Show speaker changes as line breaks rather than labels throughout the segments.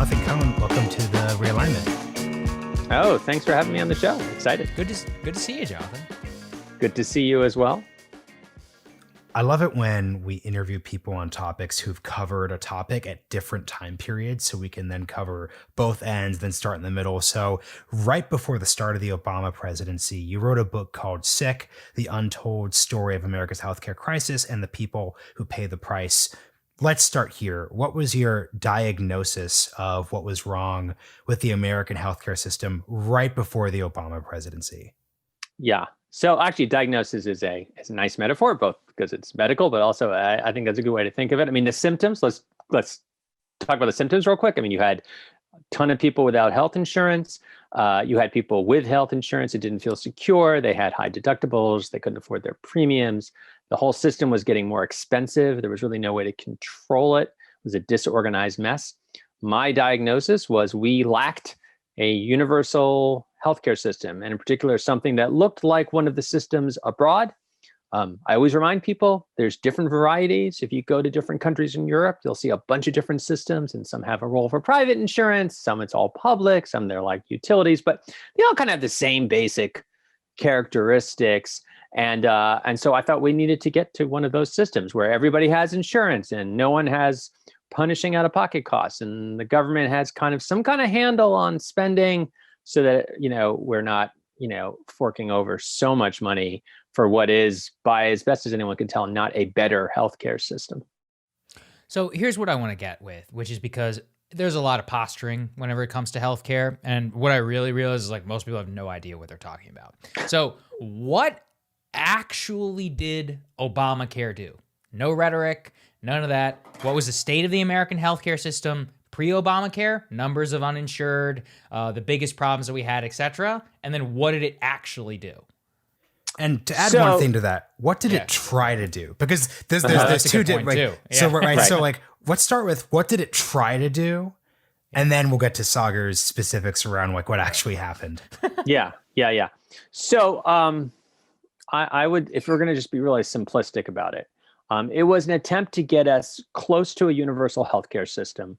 Jonathan Cohn, welcome to the Realignment.
Oh, thanks for having me on the show. Excited.
Good to see you, Jonathan.
Good to see you as well.
I love it when we interview people on topics who've covered a topic at different time periods, so we can then cover both ends, then start in the middle. So right before the start of the Obama presidency, you wrote a book called Sick, The Untold Story of America's Healthcare Crisis and the People Who Pay the Price. Let's start here. What was your diagnosis of what was wrong with the American healthcare system right before the Obama presidency?
Yeah. So actually, diagnosis is a nice metaphor, both because it's medical, but also I think that's a good way to think of it. I mean, the symptoms. Let's talk about the symptoms real quick. I mean, you had a ton of people without health insurance. You had people with health insurance that didn't feel secure. They had high deductibles. They couldn't afford their premiums. The whole system was getting more expensive. There was really no way to control it. It was a disorganized mess. My diagnosis was we lacked a universal healthcare system, and in particular, something that looked like one of the systems abroad. I always remind people there's different varieties. If you go to different countries in Europe, you'll see a bunch of different systems, and some have a role for private insurance, some it's all public, some they're like utilities, but they all kind of have the same basic characteristics. And so I thought we needed to get to one of those systems where everybody has insurance and no one has punishing out-of-pocket costs, and the government has kind of some kind of handle on spending, so that we're not forking over so much money for what is, by as best as anyone can tell, not a better healthcare system.
So here's what I want to get with, which is because there's a lot of posturing whenever it comes to healthcare, and what I really realize is like most people have no idea what they're talking about. So what actually did Obamacare do? No rhetoric, none of that. What was the state of the American healthcare system pre-Obamacare? Numbers of uninsured, the biggest problems that we had, etc. And then what did it actually do?
And to add one thing to that, what did it try to do? Because there's two different.
Yeah.
So right. So like, let's start with what did it try to do, and then we'll get to Sagar's specifics around like what actually happened.
Yeah. So I would, if we're going to just be really simplistic about it, it was an attempt to get us close to a universal healthcare system,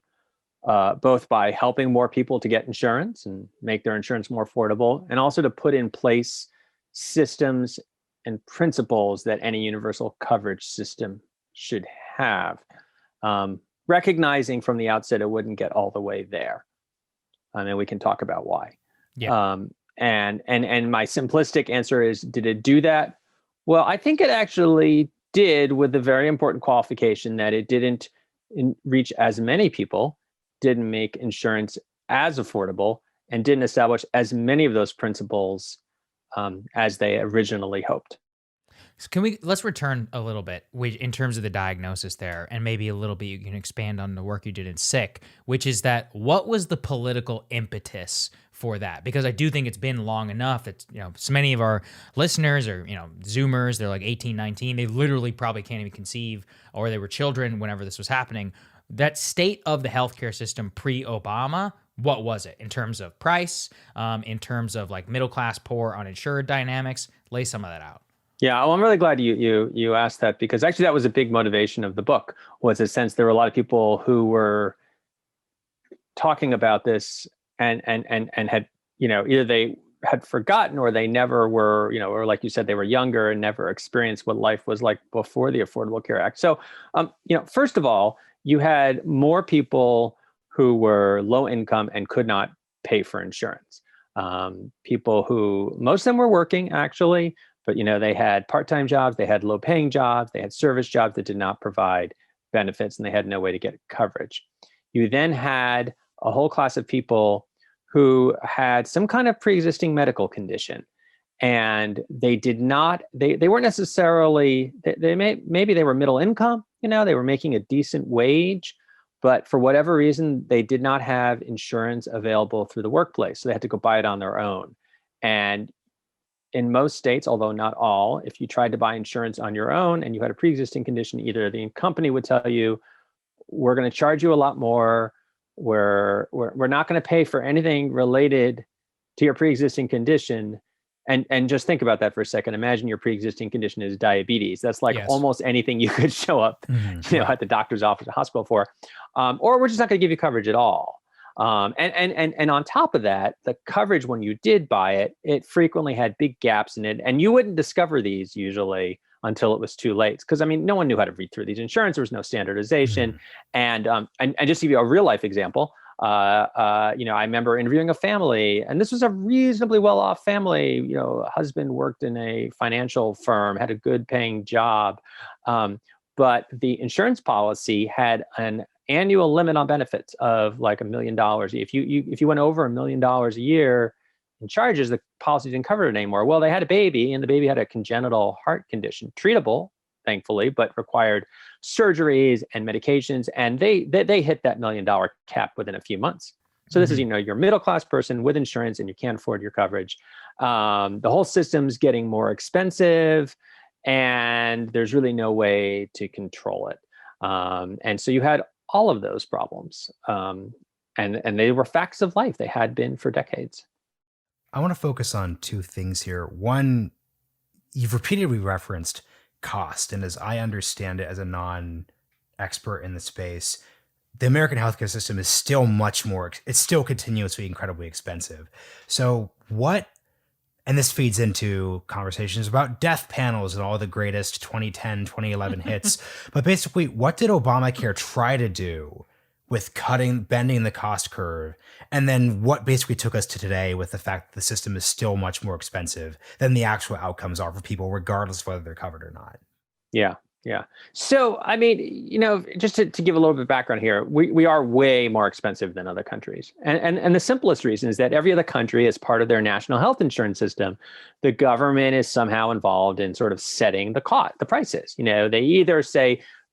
both by helping more people to get insurance and make their insurance more affordable, and also to put in place systems and principles that any universal coverage system should have, recognizing from the outset it wouldn't get all the way there. And we can talk about why.
Yeah.
And my simplistic answer is, did it do that? Well, I think it actually did, with the very important qualification that it didn't reach as many people, didn't make insurance as affordable, and didn't establish as many of those principles as they originally hoped.
So let's return a little bit in terms of the diagnosis there, and maybe a little bit you can expand on the work you did in Sick, which is that what was the political impetus for that? Because I do think it's been long enough that, so many of our listeners are, Zoomers, they're like 18, 19, they literally probably can't even conceive, or they were children whenever this was happening. That state of the healthcare system pre-Obama, what was it in terms of price, in terms of like middle class, poor, uninsured dynamics? Lay some of that out.
Yeah, well, I'm really glad you asked that, because actually that was a big motivation of the book, was a sense there were a lot of people who were talking about this and had, either they had forgotten or they never were, or like you said, they were younger and never experienced what life was like before the Affordable Care Act. So, first of all, you had more people who were low income and could not pay for insurance. People who, most of them were working actually, but they had part-time jobs, they had low-paying jobs, they had service jobs that did not provide benefits, and they had no way to get coverage. You then had a whole class of people who had some kind of pre-existing medical condition, and they did not, they weren't necessarily, maybe they were middle income, they were making a decent wage, but for whatever reason, they did not have insurance available through the workplace, so they had to go buy it on their own. And in most states, although not all, if you tried to buy insurance on your own and you had a pre-existing condition, either the company would tell you, we're going to charge you a lot more, we're not going to pay for anything related to your pre-existing condition. And just think about that for a second. Imagine your pre-existing condition is diabetes. That's like almost anything you could show up, at the doctor's office or hospital for, or we're just not going to give you coverage at all. And on top of that, the coverage when you did buy it, it frequently had big gaps in it, and you wouldn't discover these usually until it was too late. Because I mean, no one knew how to read through these insurance. There was no standardization, and just to give you a real life example, I remember interviewing a family, and this was a reasonably well-off family. You know, husband worked in a financial firm, had a good paying job, but the insurance policy had an annual limit on benefits of like $1 million. If you went over $1 million a year in charges, the policy didn't cover it anymore. Well, they had a baby, and the baby had a congenital heart condition, treatable, thankfully, but required surgeries and medications, and they hit that $1 million cap within a few months. So this is, you're a middle class person with insurance, and you can't afford your coverage. The whole system's getting more expensive, and there's really no way to control it. And so you had all of those problems, and they were facts of life. They had been for decades.
I want to focus on two things here. One, you've repeatedly referenced cost, and as I understand it as a non-expert in the space, the American healthcare system is still it's still continuously incredibly expensive. So what, and this feeds into conversations about death panels and all the greatest 2010, 2011 hits, but basically, what did Obamacare try to do with bending the cost curve? And then what basically took us to today with the fact that the system is still much more expensive than the actual outcomes are for people, regardless of whether they're covered or not.
Yeah. So, I mean, just to give a little bit of background here, we are way more expensive than other countries. And the simplest reason is that every other country, as part of their national health insurance system, the government is somehow involved in sort of setting the prices. They either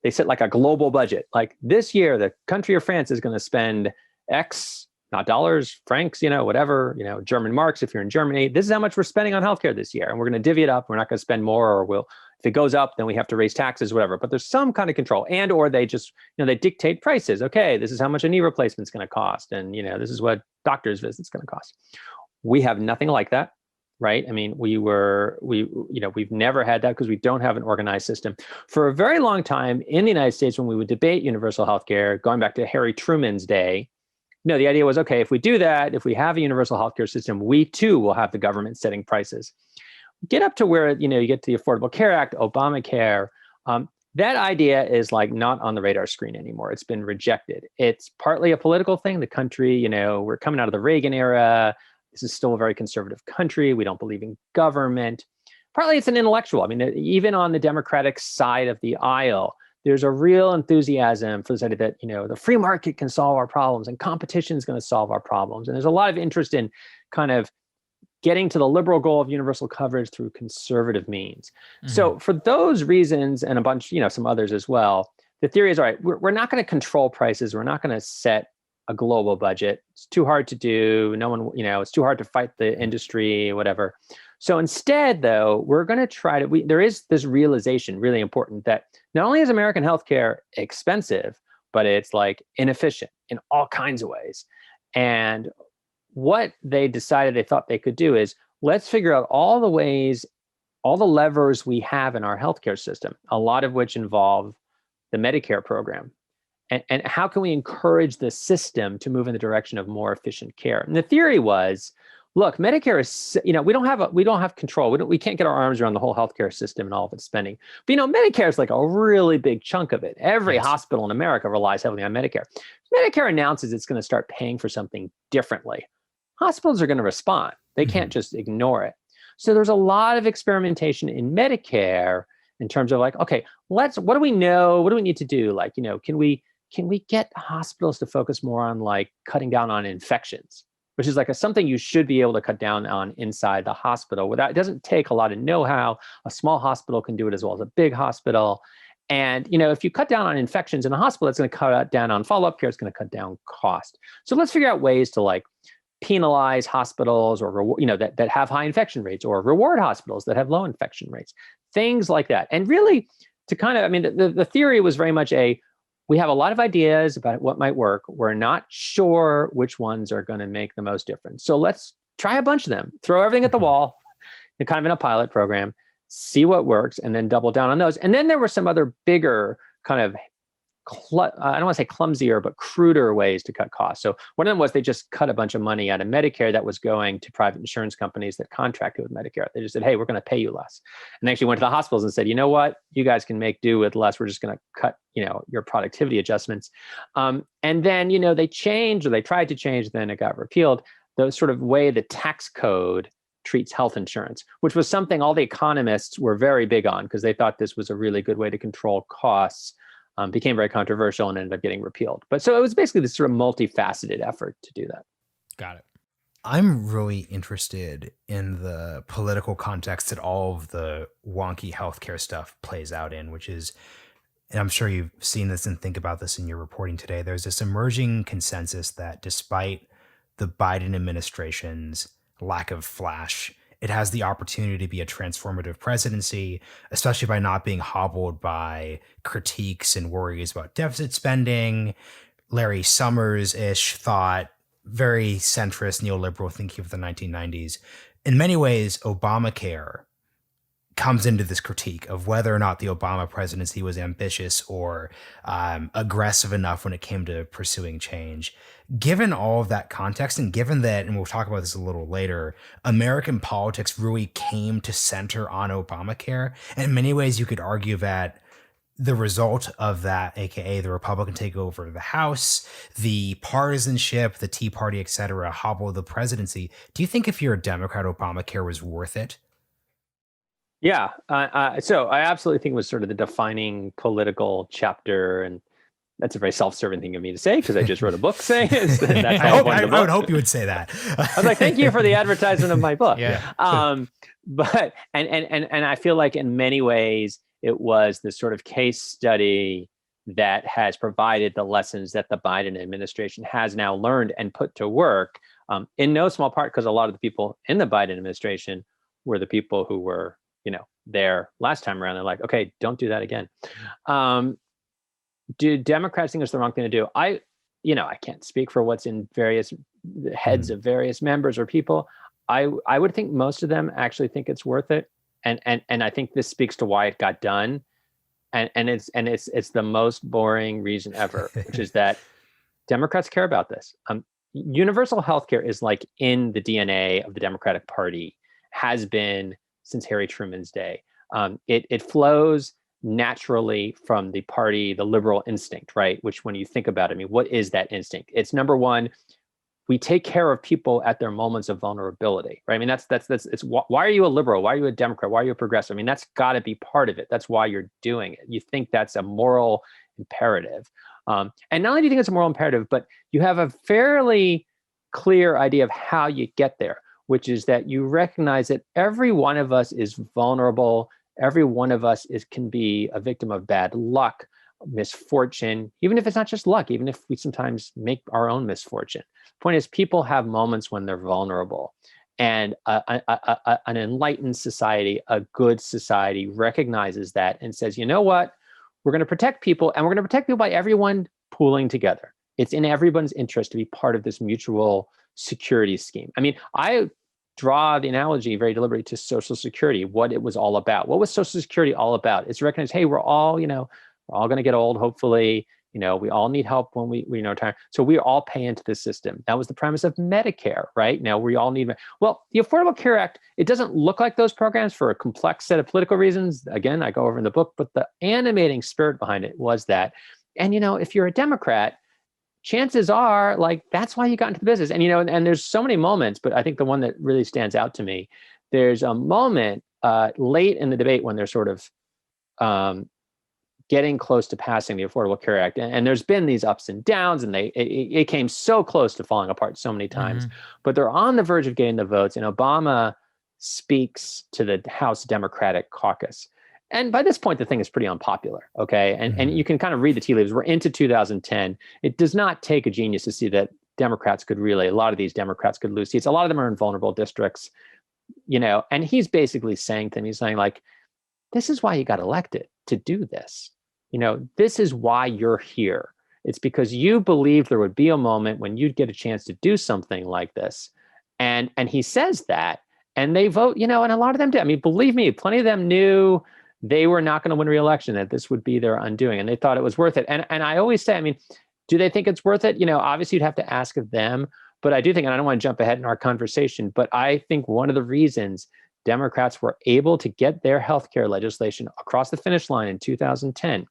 they set like a global budget, like this year, the country of France is going to spend X, not dollars, francs, whatever, German marks, if you're in Germany, this is how much we're spending on healthcare this year. And we're going to divvy it up. We're not going to spend more, or if it goes up, then we have to raise taxes, whatever. But there's some kind of control, or they just, they dictate prices. Okay, this is how much a knee replacement is going to cost. And, this is what doctor's visit's going to cost. We have nothing like that. Right. I mean, we've never had that because we don't have an organized system. For a very long time in the United States, when we would debate universal health care, going back to Harry Truman's day, the idea was, okay, if we do that, if we have a universal healthcare system, we too will have the government setting prices. Get up to where, you get to the Affordable Care Act, Obamacare. That idea is like not on the radar screen anymore. It's been rejected. It's partly a political thing. The country, we're coming out of the Reagan era. This is still a very conservative country. We don't believe in government. Partly it's an intellectual. I mean, even on the Democratic side of the aisle, there's a real enthusiasm for this idea that, the free market can solve our problems and competition is going to solve our problems. And there's a lot of interest in kind of getting to the liberal goal of universal coverage through conservative means. So for those reasons and a bunch, some others as well, the theory is, all right, we're not going to control prices. We're not going to set a global budget. It's too hard to do. No one, it's too hard to fight the industry, whatever. So instead, though, we're going to try to, there is this realization, really important, that not only is American healthcare expensive, but it's like inefficient in all kinds of ways. And what they decided they thought they could do is, let's figure out all the ways, all the levers we have in our healthcare system, a lot of which involve the Medicare program. And how can we encourage the system to move in the direction of more efficient care? And the theory was, look, Medicare is, we don't have control. We can't get our arms around the whole healthcare system and all of its spending. But, Medicare is like a really big chunk of it. Every hospital in America relies heavily on Medicare. Medicare announces it's going to start paying for something differently. Hospitals are going to respond. They can't just ignore it. So there's a lot of experimentation in Medicare in terms of like, okay, what do we know? What do we need to do? Like, can we get hospitals to focus more on like cutting down on infections, which is like something you should be able to cut down on inside the hospital. It doesn't take a lot of know-how. A small hospital can do it as well as a big hospital. And, if you cut down on infections in a hospital, it's going to cut down on follow-up care. It's going to cut down cost. So let's figure out ways to like penalize hospitals or, that have high infection rates, or reward hospitals that have low infection rates, things like that. And really to kind of, the theory was very much we have a lot of ideas about what might work. We're not sure which ones are going to make the most difference. So let's try a bunch of them, throw everything at the wall, kind of in a pilot program, see what works, and then double down on those. And then there were some other bigger kind of I don't want to say clumsier, but cruder ways to cut costs. So one of them was they just cut a bunch of money out of Medicare that was going to private insurance companies that contracted with Medicare. They just said, hey, we're going to pay you less. And they actually went to the hospitals and said, you know what, you guys can make do with less. We're just going to cut, your productivity adjustments. And then, they changed, or they tried to change, then it got repealed, the sort of way the tax code treats health insurance, which was something all the economists were very big on because they thought this was a really good way to control costs. Became very controversial and ended up getting repealed. But so it was basically this sort of multifaceted effort to do that.
Got it.
I'm really interested in the political context that all of the wonky healthcare stuff plays out in, which is, and I'm sure you've seen this and think about this in your reporting today, there's this emerging consensus that despite the Biden administration's lack of flash, it has the opportunity to be a transformative presidency, especially by not being hobbled by critiques and worries about deficit spending. Larry Summers-ish thought, very centrist, neoliberal thinking of the 1990s. In many ways, Obamacare comes into this critique of whether or not the Obama presidency was ambitious or aggressive enough when it came to pursuing change. Given all of that context, and given that, and we'll talk about this a little later, American politics really came to center on Obamacare, and in many ways you could argue that the result of that, aka the Republican takeover of the House, the partisanship, the Tea Party, et cetera, hobbled the presidency. Do you think if you're a Democrat, Obamacare was worth it?
Yeah. So I absolutely think it was sort of the defining political chapter. And that's a very self-serving thing of me to say because I just wrote a book saying it. That's
I would hope you would say that.
I was like, thank you for the advertisement of my book.
Yeah.
But I feel like in many ways it was this sort of case study that has provided the lessons that the Biden administration has now learned and put to work, in no small part because a lot of the people in the Biden administration were the people who were there last time around. They're like, okay, don't do that again. Do Democrats think it's the wrong thing to do? I can't speak for what's in various heads of various members or people. I would think most of them actually think it's worth it. And I think this speaks to why it got done. And it's the most boring reason ever, which is that Democrats care about this. Universal healthcare is like in the DNA of the Democratic Party, has been since Harry Truman's day. It flows naturally from the party, the liberal instinct, right? Which when you think about it, what is that instinct? It's number one, we take care of people at their moments of vulnerability, right? It's why are you a liberal? Why are you a Democrat? Why are you a progressive? That's got to be part of it. That's why you're doing it. You think that's a moral imperative. And not only do you think it's a moral imperative, but you have a fairly clear idea of how you get there, which is that you recognize that every one of us is vulnerable. Every one of us can be a victim of bad luck, misfortune, even if it's not just luck, even if we sometimes make our own misfortune. Point is, people have moments when they're vulnerable. And an enlightened society, a good society recognizes that and says, you know what? We're going to protect people, and we're going to protect people by everyone pooling together. It's in everyone's interest to be part of this mutual security scheme. I draw the analogy very deliberately to Social Security, what it was all about. What was Social Security all about? It's recognize, hey, we're all going to get old, hopefully. We all need help when we retire. So we all pay into the system. That was the premise of Medicare, right? Now we all need, well, the Affordable Care Act, it doesn't look like those programs for a complex set of political reasons. Again, I go over in the book, but the animating spirit behind it was that. And, if you're a Democrat, chances are that's why you got into the business. And, and there's so many moments, but I think the one that really stands out to me, there's a moment late in the debate when they're sort of getting close to passing the Affordable Care Act. And there's been these ups and downs, and it came so close to falling apart so many times, but they're on the verge of getting the votes. And Obama speaks to the House Democratic caucus. And by this point, the thing is pretty unpopular, okay? And you can kind of read the tea leaves. We're into 2010. It does not take a genius to see that a lot of these Democrats could lose seats. A lot of them are in vulnerable districts, and he's basically saying to them, he's saying this is why you got elected, to do this. This is why you're here. It's because you believed there would be a moment when you'd get a chance to do something like this. And he says that, and they vote, and a lot of them did. Believe me, plenty of them knew they were not going to win re-election, that this would be their undoing, and they thought it was worth it. And I always say, I mean, do they think it's worth it? Obviously you'd have to ask of them, but I do think, and I don't want to jump ahead in our conversation, but I think one of the reasons Democrats were able to get their healthcare legislation across the finish line in 2010,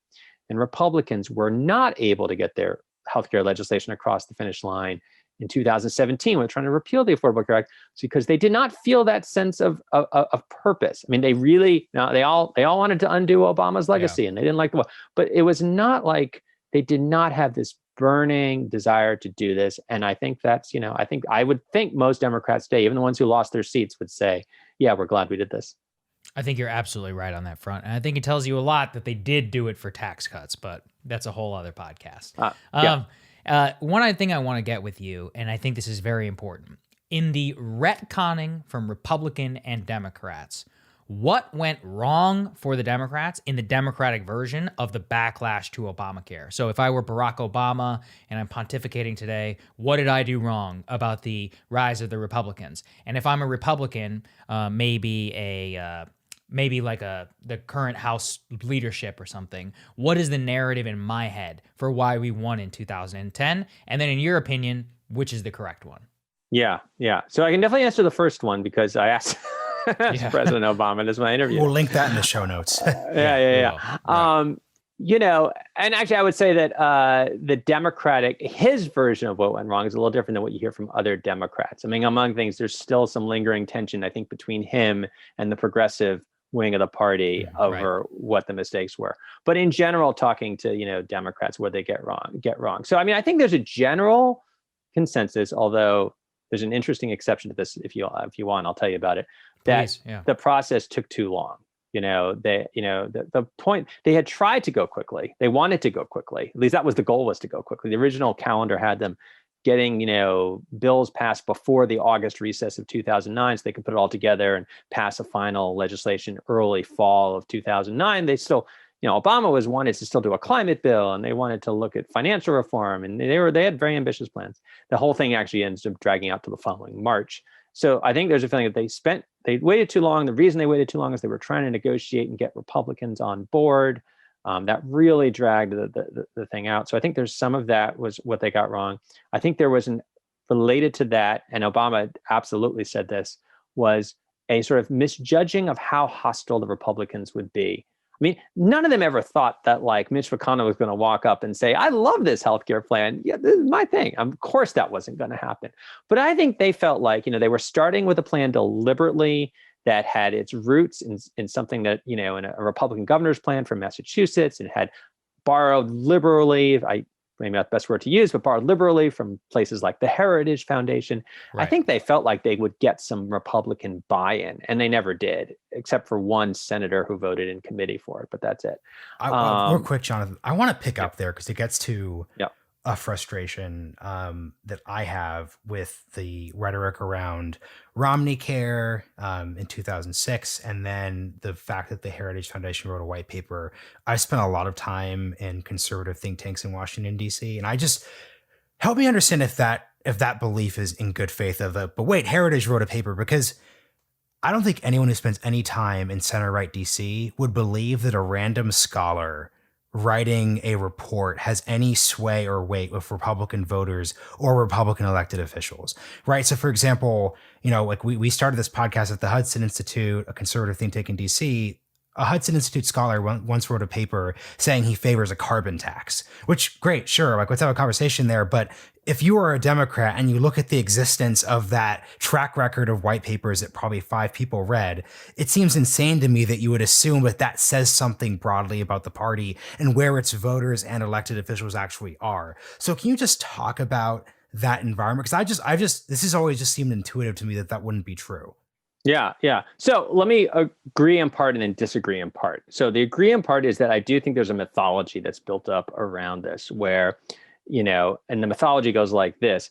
and Republicans were not able to get their healthcare legislation across the finish line in 2017 when they're trying to repeal the Affordable Care Act, it's because they did not feel that sense of purpose. I mean, they really, they all wanted to undo Obama's legacy, and they didn't like the, but it was not like they did not have this burning desire to do this. And I think that's, I would think most Democrats today, even the ones who lost their seats, would say, yeah, we're glad we did this.
I think you're absolutely right on that front. And I think it tells you a lot that they did do it for tax cuts, but that's a whole other podcast. One thing I want to get with you, and I think this is very important, in the retconning from Republican and Democrats, what went wrong for the Democrats in the Democratic version of the backlash to Obamacare? So if I were Barack Obama and I'm pontificating today, what did I do wrong about the rise of the Republicans? And if I'm a Republican, maybe like the current House leadership or something, what is the narrative in my head for why we won in 2010? And then in your opinion, which is the correct one?
Yeah. So I can definitely answer the first one because I asked President Obama. This is my interview.
We'll link that in the show notes.
Yeah. And actually I would say that the Democratic, his version of what went wrong is a little different than what you hear from other Democrats. I mean, among things, there's still some lingering tension, I think, between him and the progressive wing of the party over what the mistakes were. But in general, talking to, Democrats, what they get wrong. So, I mean, I think there's a general consensus, although there's an interesting exception to this. If you want, I'll tell you about it. That the process took too long. The point, they had tried to go quickly. They wanted to go quickly. At least that was the goal, was to go quickly. The original calendar had them getting, bills passed before the August recess of 2009 so they could put it all together and pass a final legislation early fall of 2009. They still, Obama wanted to still do a climate bill, and they wanted to look at financial reform, and they had very ambitious plans. The whole thing actually ends up dragging out to the following March. So I think there's a feeling that they waited too long. The reason they waited too long is they were trying to negotiate and get Republicans on board. That really dragged the thing out. So I think there's some of that was what they got wrong. I think there was related to that, and Obama absolutely said this, was a sort of misjudging of how hostile the Republicans would be. I mean, none of them ever thought that like Mitch McConnell was going to walk up and say, I love this healthcare plan. Yeah, this is my thing. Of course, that wasn't going to happen. But I think they felt like, they were starting with a plan deliberately that had its roots in something that, in a Republican governor's plan from Massachusetts. It had borrowed liberally, maybe not the best word to use, but borrowed liberally from places like the Heritage Foundation. Right. I think they felt like they would get some Republican buy-in, and they never did, except for one senator who voted in committee for it, but that's it.
Real quick, Jonathan, I want to pick up there because it gets to a frustration that I have with the rhetoric around Romney Care in 2006, and then the fact that the Heritage Foundation wrote a white paper. I spent a lot of time in conservative think tanks in Washington, D.C., and I just help me understand if that belief is in good faith but wait, Heritage wrote a paper, because I don't think anyone who spends any time in center-right D.C. would believe that a random scholar writing a report has any sway or weight with Republican voters or Republican elected officials, right? So for example, like we started this podcast at the Hudson Institute, a conservative think tank in DC. A Hudson Institute scholar once wrote a paper saying he favors a carbon tax, which great, sure. Like let's have a conversation there. But if you are a Democrat and you look at the existence of that track record of white papers that probably 5 people read, it seems insane to me that you would assume that says something broadly about the party and where its voters and elected officials actually are. So can you just talk about that environment? Because this has always just seemed intuitive to me that wouldn't be true.
Yeah. So let me agree in part and then disagree in part. So the agree in part is that I do think there's a mythology that's built up around this where, and the mythology goes like this.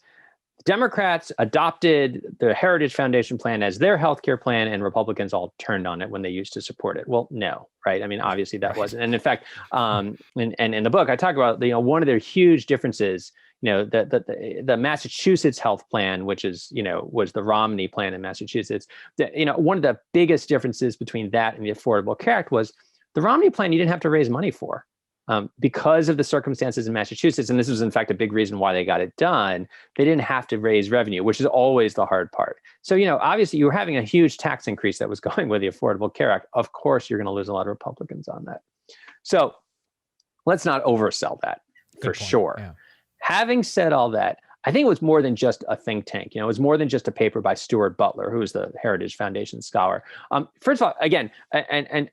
Democrats adopted the Heritage Foundation plan as their healthcare plan, and Republicans all turned on it when they used to support it. Well, no, right? I mean, obviously that wasn't. And in fact, and in the book, I talk about, one of their huge differences, the Massachusetts health plan, which is, was the Romney plan in Massachusetts. One of the biggest differences between that and the Affordable Care Act was The Romney plan, you didn't have to raise money for. Because of the circumstances in Massachusetts, and this was in fact a big reason why they got it done, they didn't have to raise revenue, which is always the hard part. So, obviously you were having a huge tax increase that was going with the Affordable Care Act. Of course, you're going to lose a lot of Republicans on that. So let's not oversell that for sure. Yeah. Having said all that, I think it was more than just a think tank. It was more than just a paper by Stuart Butler, who is the Heritage Foundation scholar. First of all, again, and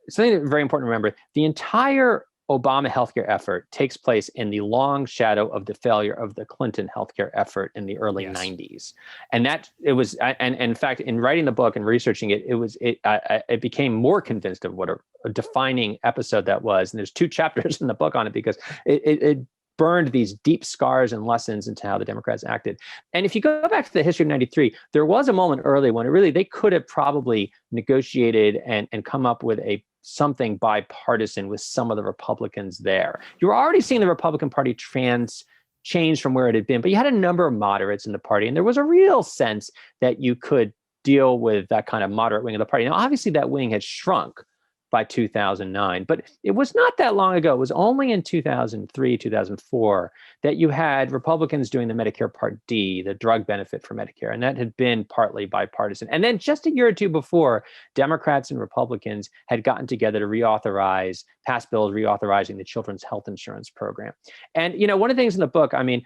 something that's very important to remember, the entire Obama healthcare effort takes place in the long shadow of the failure of the Clinton healthcare effort in the early 90s. And in fact, in writing the book and researching it, it became more convinced of what a defining episode that was. And there's 2 chapters in the book on it because it burned these deep scars and lessons into how the Democrats acted. And if you go back to the history of 93, there was a moment early when they could have probably negotiated and come up with something bipartisan with some of the Republicans there. You were already seeing the Republican Party change from where it had been, but you had a number of moderates in the party, and there was a real sense that you could deal with that kind of moderate wing of the party. Now, obviously, that wing had shrunk by 2009, but it was not that long ago. It was only in 2003, 2004 that you had Republicans doing the Medicare Part D, the drug benefit for Medicare, and that had been partly bipartisan. And then just a year or two before, Democrats and Republicans had gotten together to pass bills reauthorizing the Children's Health Insurance Program. And, one of the things in the book, I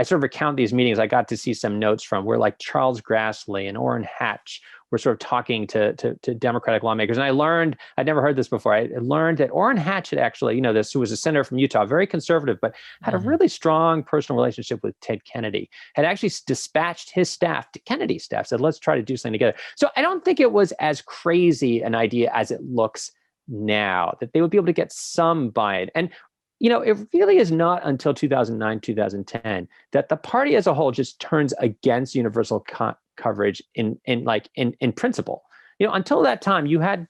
sort of recount these meetings. I got to see some notes from where like Charles Grassley and Orrin Hatch were sort of talking to Democratic lawmakers. And I learned, I'd never heard this before. I learned that Orrin Hatch had actually, who was a senator from Utah, very conservative, but had a really strong personal relationship with Ted Kennedy, had actually dispatched his staff to Kennedy's staff, said, let's try to do something together. So I don't think it was as crazy an idea as it looks now, that they would be able to get some buy-in. And it really is not until 2009, 2010 that the party as a whole just turns against universal coverage in principle. Until that time, you had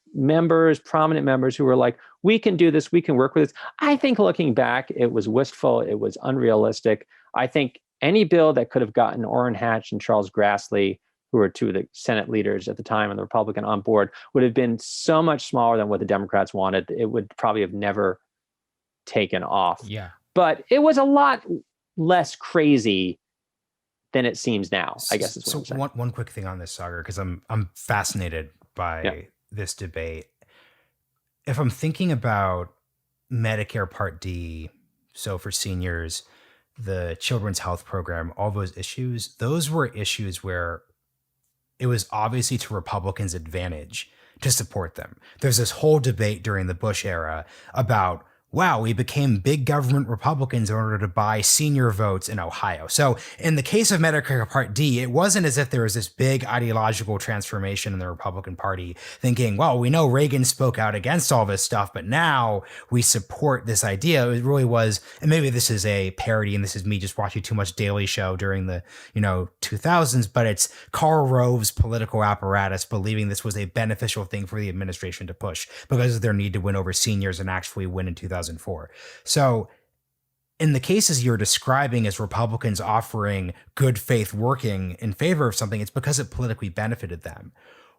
prominent members who were like, we can do this, we can work with this. I think looking back, it was wistful, it was unrealistic. I think any bill that could have gotten Orrin Hatch and Charles Grassley, who were 2 of the Senate leaders at the time and the Republican on board, would have been so much smaller than what the Democrats wanted. It would probably have never taken off.
Yeah.
But it was a lot less crazy than it seems now, I guess is what I'm saying.
One quick thing on this, Sagar, because I'm fascinated by this debate. If I'm thinking about Medicare Part D, so for seniors, the Children's Health Program, all those those were issues where it was obviously to Republicans' advantage to support them. There's this whole debate during the Bush era about, wow, we became big government Republicans in order to buy senior votes in Ohio. So in the case of Medicare Part D, it wasn't as if there was this big ideological transformation in the Republican Party thinking, well, we know Reagan spoke out against all this stuff, but now we support this idea. It really was, and maybe this is a parody and this is me just watching too much Daily Show during the 2000s, but it's Karl Rove's political apparatus believing this was a beneficial thing for the administration to push because of their need to win over seniors and actually win in 2004. So in the cases you're describing as Republicans offering good faith working in favor of something, it's because it politically benefited them.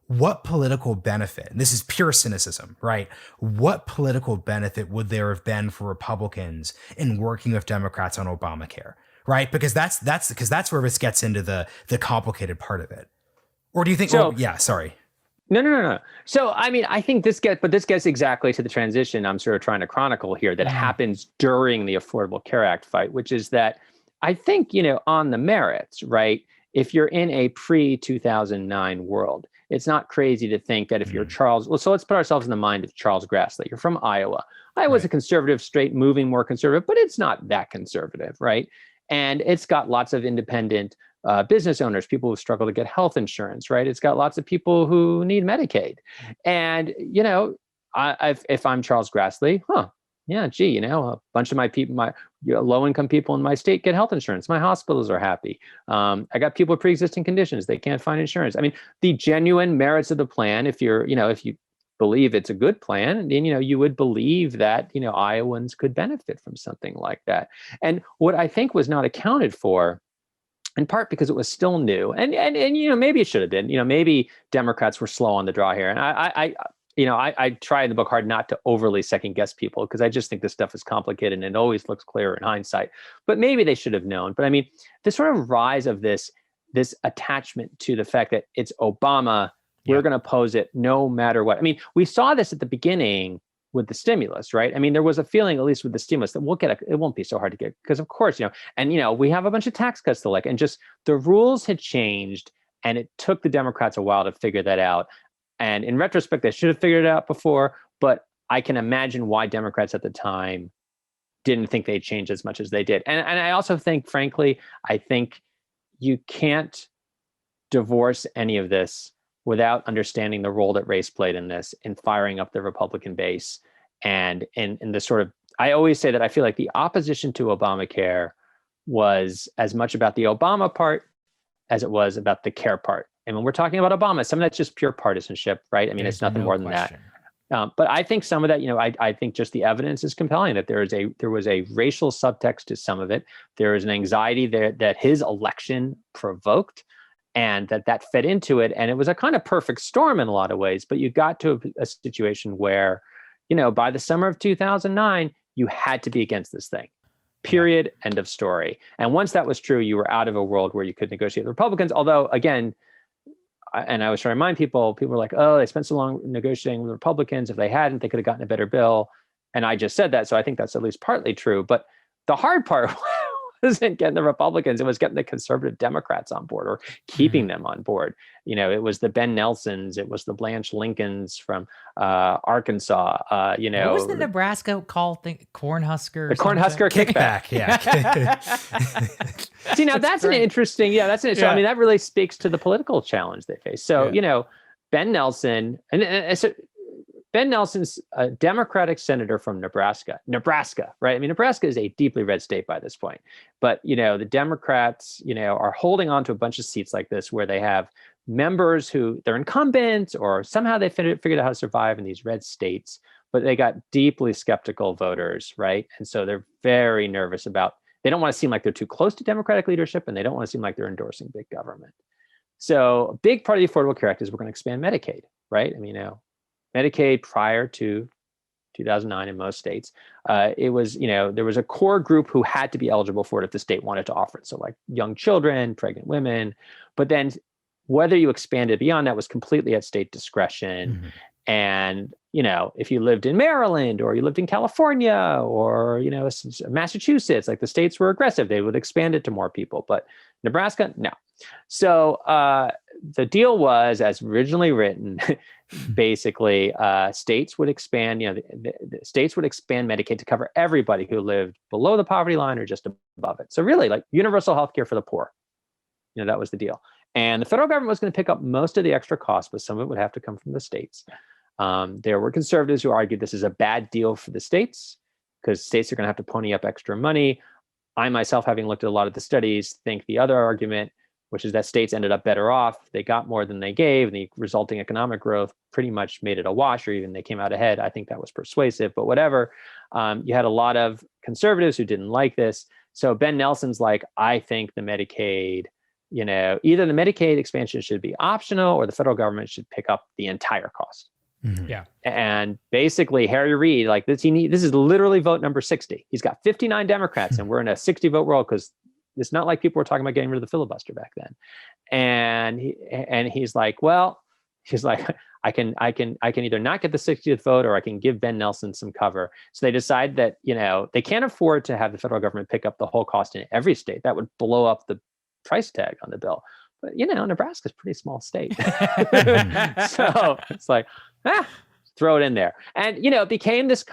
What political benefit, and this is pure cynicism, right? What political benefit would there have been for Republicans in working with Democrats on Obamacare, right? Because that's where this gets into the complicated part of it. Or do you think, sorry.
No. So, I think this gets exactly to the transition I'm sort of trying to chronicle here that happens during the Affordable Care Act fight, which is that I think, on the merits, right, if you're in a pre-2009 world, it's not crazy to think that if you're so let's put ourselves in the mind of Charles Grassley. You're from Iowa. Iowa's a conservative state, moving more conservative, but it's not that conservative, right? And it's got lots of independent business owners, people who struggle to get health insurance, right? It's got lots of people who need Medicaid. And, if I'm Charles Grassley, a bunch of my people, my low-income people in my state get health insurance. My hospitals are happy. I got people with pre-existing conditions. They can't find insurance. The genuine merits of the plan, if you believe it's a good plan, then, you would believe that, Iowans could benefit from something like that. And what I think was not accounted for, in part because it was still new, and maybe it should have been. Maybe Democrats were slow on the draw here, and I I try in the book hard not to overly second guess people, because I just think this stuff is complicated and it always looks clearer in hindsight. But maybe they should have known. But I mean, the sort of rise of this attachment to the fact that it's Obama, we're going to oppose it no matter what. I mean, we saw this at the beginning with the stimulus, right? I mean, there was a feeling, at least with the stimulus, that it won't be so hard to get, because of course, we have a bunch of tax cuts to like, and just the rules had changed, and it took the Democrats a while to figure that out. And in retrospect, they should have figured it out before, but I can imagine why Democrats at the time didn't think they'd change as much as they did. And I also think, frankly, I think you can't divorce any of this without understanding the role that race played in this, in firing up the Republican base. And in the sort of, I always say that I feel like the opposition to Obamacare was as much about the Obama part as it was about the care part. And when we're talking about Obama, some of that's just pure partisanship, right? I mean, it's nothing more than that. But I think some of that, I think just the evidence is compelling that there was a racial subtext to some of it. There is an anxiety there that his election provoked, and that fed into it. And it was a kind of perfect storm in a lot of ways. But you got to a situation where, by the summer of 2009, you had to be against this thing. Period. End of story. And once that was true, you were out of a world where you could negotiate with Republicans. Although, again, and I was trying to remind people were like, oh, they spent so long negotiating with Republicans. If they hadn't, they could have gotten a better bill. And I just said that. So I think that's at least partly true. But the hard part wasn't getting the Republicans. It was getting the conservative Democrats on board, or keeping them on board. It was the Ben Nelsons. It was the Blanche Lincolns from Arkansas.
What was the Nebraska call thing? Cornhusker?
The Cornhusker kickback.
Yeah.
See, now that's an interesting, so I mean, that really speaks to the political challenge they face. So, Ben Nelson, and so Ben Nelson's a Democratic senator from Nebraska, right? I mean, Nebraska is a deeply red state by this point, but, the Democrats, are holding on to a bunch of seats like this where they have members who they're incumbents, or somehow they figured out how to survive in these red states, but they got deeply skeptical voters, right? And so they're very nervous they don't want to seem like they're too close to Democratic leadership, and they don't want to seem like they're endorsing big government. So a big part of the Affordable Care Act is we're going to expand Medicaid, right? I mean, Medicaid prior to 2009 in most states, it was, there was a core group who had to be eligible for it if the state wanted to offer it. So like young children, pregnant women, but then whether you expanded beyond that was completely at state discretion. Mm-hmm. And, if you lived in Maryland, or you lived in California, or, Massachusetts, like the states were aggressive, they would expand it to more people, but Nebraska, no. So the deal was, as originally written, basically states would expand, the states would expand Medicaid to cover everybody who lived below the poverty line or just above it. So really like universal health care for the poor. That was the deal. And the federal government was going to pick up most of the extra costs, but some of it would have to come from the states. There were conservatives who argued this is a bad deal for the states, because states are going to have to pony up extra money. I myself, having looked at a lot of the studies, think the other argument, which is that states ended up better off. They got more than they gave, and the resulting economic growth pretty much made it a wash, or even they came out ahead. I think that was persuasive, but whatever. You had a lot of conservatives who didn't like this. So Ben Nelson's like, I think the Medicaid, either the Medicaid expansion should be optional, or the federal government should pick up the entire cost.
Mm-hmm. Yeah.
And basically Harry Reid, like this is literally vote number 60. He's got 59 Democrats, and we're in a 60 vote world, because it's not like people were talking about getting rid of the filibuster back then. And he's like, I can either not get the 60th vote, or I can give Ben Nelson some cover. So they decide that, they can't afford to have the federal government pick up the whole cost in every state. That would blow up the price tag on the bill. But, Nebraska's a pretty small state. So it's like, throw it in there. And, it became this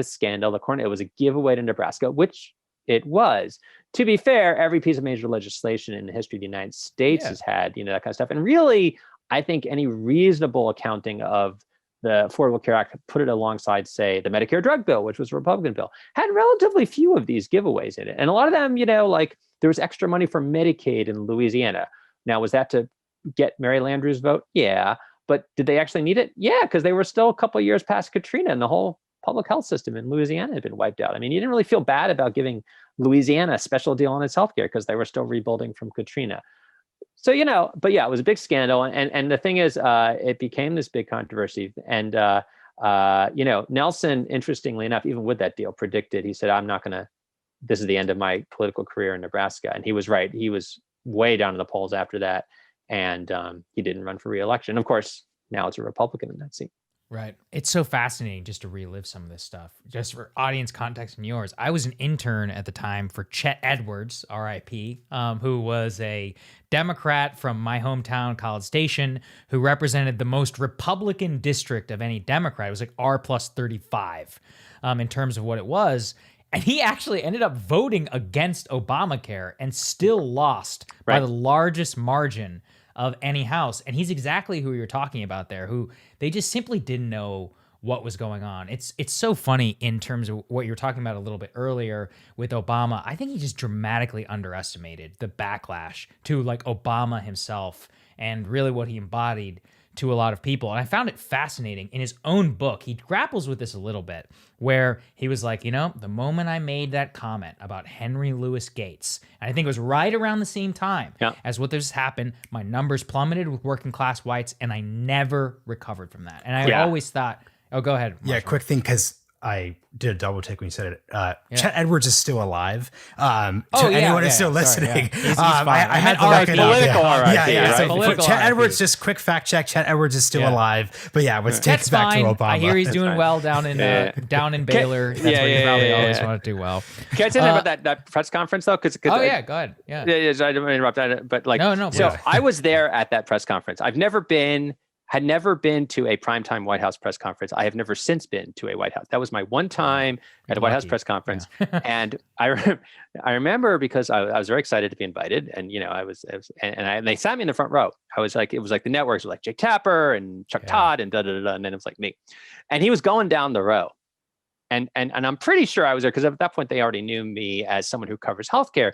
scandal. It was a giveaway to Nebraska, which it was. To be fair, every piece of major legislation in the history of the United States has had, that kind of stuff. And really, I think any reasonable accounting of the Affordable Care Act, put it alongside, say, the Medicare drug bill, which was a Republican bill, had relatively few of these giveaways in it. And a lot of them, like there was extra money for Medicaid in Louisiana. Now, was that to get Mary Landrieu's vote? Yeah. But did they actually need it? Yeah, because they were still a couple of years past Katrina, and the whole public health system in Louisiana had been wiped out. I mean, you didn't really feel bad about giving Louisiana a special deal on its healthcare, because they were still rebuilding from Katrina. So, but yeah, it was a big scandal. And the thing is, it became this big controversy. And, Nelson, interestingly enough, even with that deal, predicted, he said, this is the end of my political career in Nebraska. And he was right. He was way down in the polls after that. And he didn't run for re-election. Of course, now it's a Republican in that seat.
Right. It's so fascinating just to relive some of this stuff. Just for audience context and yours, I was an intern at the time for Chet Edwards, RIP, who was a Democrat from my hometown, College Station, who represented the most Republican district of any Democrat. It was like R plus 35 in terms of what it was. And he actually ended up voting against Obamacare and still lost by the largest margin of any house. And he's exactly who you're talking about there, who they just simply didn't know what was going on. It's so funny in terms of what you were talking about a little bit earlier with Obama. I think he just dramatically underestimated the backlash to like Obama himself and really what he embodied to a lot of people. And I found it fascinating in his own book. He grapples with this a little bit, where he was like, the moment I made that comment about Henry Louis Gates, and I think it was right around the same time as what this happened, my numbers plummeted with working class whites, and I never recovered from that. And I always thought, oh, go ahead, Marshall.
Yeah, quick thing, because I did a double take when you said it. Chet Edwards is still alive. Anyone who's still listening,
He's fine.
I had to look it up.
Political
Chet
RIP.
Edwards, just quick fact check. Chet Edwards is still alive. But yeah, let's take
Chet's
it back
fine.
to Obama.
I hear he's doing well down in Baylor. That's where you probably always want to do well.
Can I say about that press conference though?
Go ahead. Yeah.
I didn't interrupt that, but
no.
So I was there at that press conference. Had never been to a primetime White House press conference. I have never since been to a White House. That was my one time at a White House press conference. Yeah. And I remember because I was very excited to be invited, and and they sat me in the front row. It was like the networks were like Jake Tapper and Chuck Todd and and then it was like me, and he was going down the row. And I'm pretty sure I was there because at that point they already knew me as someone who covers healthcare.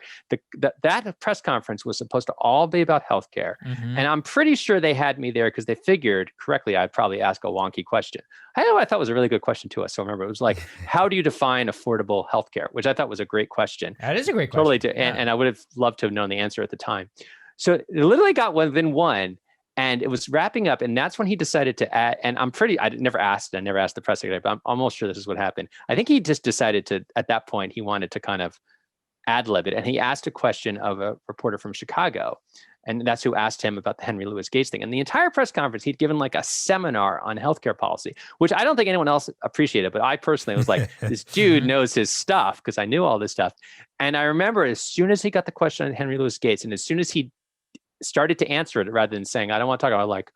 That press conference was supposed to all be about healthcare, and I'm pretty sure they had me there because they figured correctly I'd probably ask a wonky question. I thought was a really good question to us. So remember, it was like, how do you define affordable healthcare? Which I thought was a great question.
That is a great question.
Totally, and I would have loved to have known the answer at the time. So it literally got within one. And it was wrapping up, and that's when he decided to add. And I never asked the press secretary, but I'm almost sure this is what happened. I think he just decided to, at that point, he wanted to kind of ad-lib it. And he asked a question of a reporter from Chicago. And that's who asked him about the Henry Louis Gates thing. And the entire press conference, he'd given like a seminar on healthcare policy, which I don't think anyone else appreciated. But I personally was like, this dude knows his stuff, because I knew all this stuff. And I remember as soon as he got the question on Henry Louis Gates, and as soon as he started to answer it rather than saying, I don't want to talk about it, like,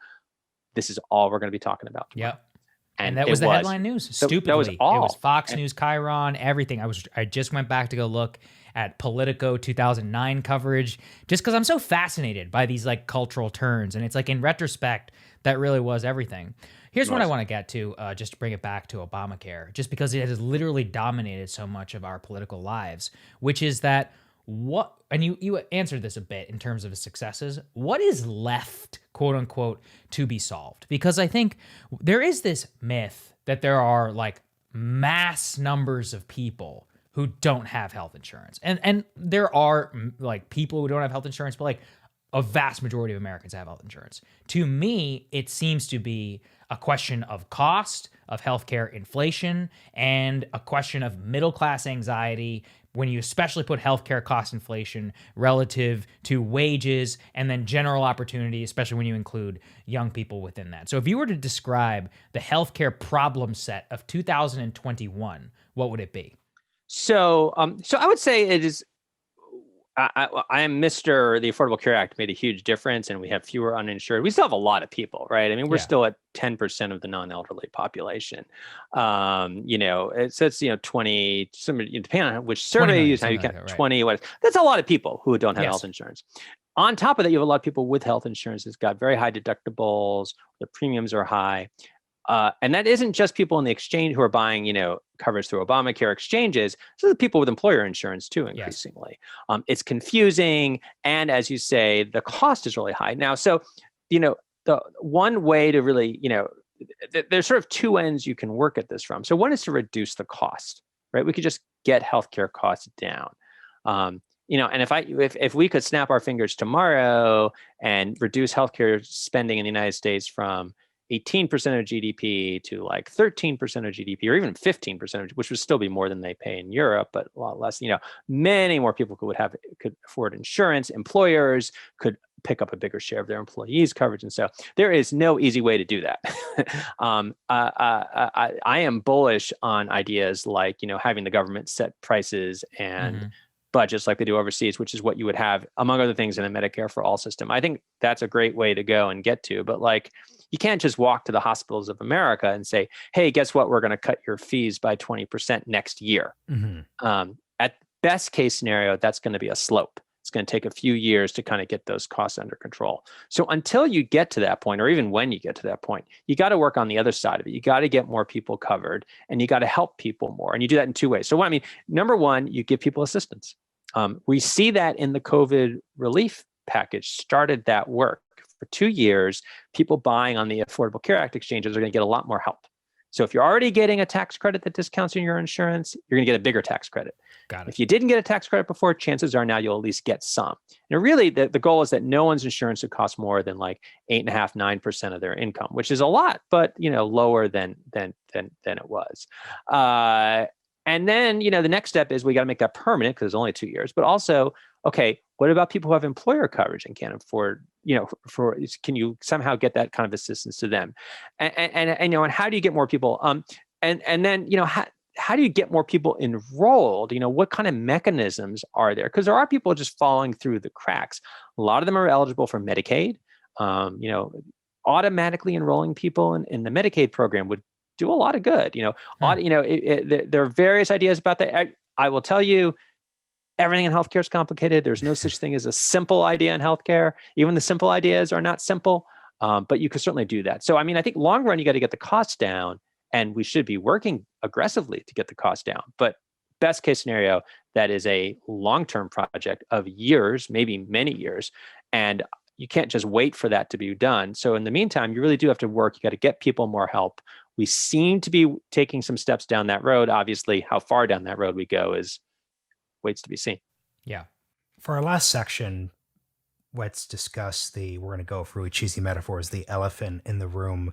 this is all we're going to be talking about tomorrow.
Yep. And that was the headline news. Stupidly.
That was all.
It was Fox News, Chiron, everything. I just went back to go look at Politico 2009 coverage, just because I'm so fascinated by these like cultural turns. And it's like, in retrospect, that really was everything. Here's what I want to get to, just to bring it back to Obamacare, just because it has literally dominated so much of our political lives, which is that and you answered this a bit in terms of its successes. What is left, quote unquote, to be solved? Because I think there is this myth that there are like mass numbers of people who don't have health insurance. And there are like people who don't have health insurance, but like a vast majority of Americans have health insurance. To me, it seems to be a question of cost, of healthcare inflation, and a question of middle class anxiety, when you especially put healthcare cost inflation relative to wages and then general opportunity, especially when you include young people within that. So if you were to describe the healthcare problem set of 2021, what would it be?
So I would say it is, I am Mr. The Affordable Care Act made a huge difference, and we have fewer uninsured. We still have a lot of people, right? I mean, we're still at 10% of the non-elderly population. It's 20, depending on which survey you use, how you count, 20, what? That's a lot of people who don't have health insurance. On top of that, you have a lot of people with health insurance that's got very high deductibles, the premiums are high. And that isn't just people in the exchange who are buying, coverage through Obamacare exchanges. So the people with employer insurance too, increasingly. Yes. It's confusing. And as you say, the cost is really high. Now, so, the one way to really, there's sort of two ends you can work at this from. So one is to reduce the cost, right? We could just get healthcare costs down. And if we could snap our fingers tomorrow and reduce healthcare spending in the United States from 18% of GDP to like 13% of GDP, or even 15%, which would still be more than they pay in Europe, but a lot less, many more people could afford insurance. Employers could pick up a bigger share of their employees' coverage. And so there is no easy way to do that. I am bullish on ideas like, having the government set prices and budgets like they do overseas, which is what you would have, among other things, in a Medicare for All system. I think that's a great way to go and get to. But like, you can't just walk to the hospitals of America and say, hey, guess what? We're going to cut your fees by 20% next year. At best case scenario, that's going to be a slope. It's going to take a few years to kind of get those costs under control. So until you get to that point, or even when you get to that point, you got to work on the other side of it. You got to get more people covered, and you got to help people more. And you do that in two ways. So number one, you give people assistance. We see that in the COVID relief package started that work. For 2 years, people buying on the Affordable Care Act exchanges are going to get a lot more help. So if you're already getting a tax credit that discounts your insurance, you're going to get a bigger tax credit.
Got it.
If you didn't get a tax credit before, chances are now you'll at least get some. And really, the goal is that no one's insurance would cost more than like 8.5%, 9% of their income, which is a lot, but lower than it was. And then, the next step is we got to make that permanent because it's only 2 years. But also, okay, what about people who have employer coverage and can't afford, can you somehow get that kind of assistance to them? And how do you get more people? And then, how do you get more people enrolled? What kind of mechanisms are there? Because there are people just falling through the cracks. A lot of them are eligible for Medicaid. Automatically enrolling people in the Medicaid program would do a lot of good. There are various ideas about that. I will tell you, everything in healthcare is complicated. There's no such thing as a simple idea in healthcare. Even the simple ideas are not simple, but you can certainly do that. So, I think long run, you got to get the costs down, and we should be working aggressively to get the costs down. But best case scenario, that is a long-term project of years, maybe many years. And you can't just wait for that to be done. So in the meantime, you really do have to work. You got to get people more help. We seem to be taking some steps down that road. Obviously, how far down that road we go waits to be seen.
Yeah.
For our last section, let's discuss we're going to go through cheesy metaphors, the elephant in the room.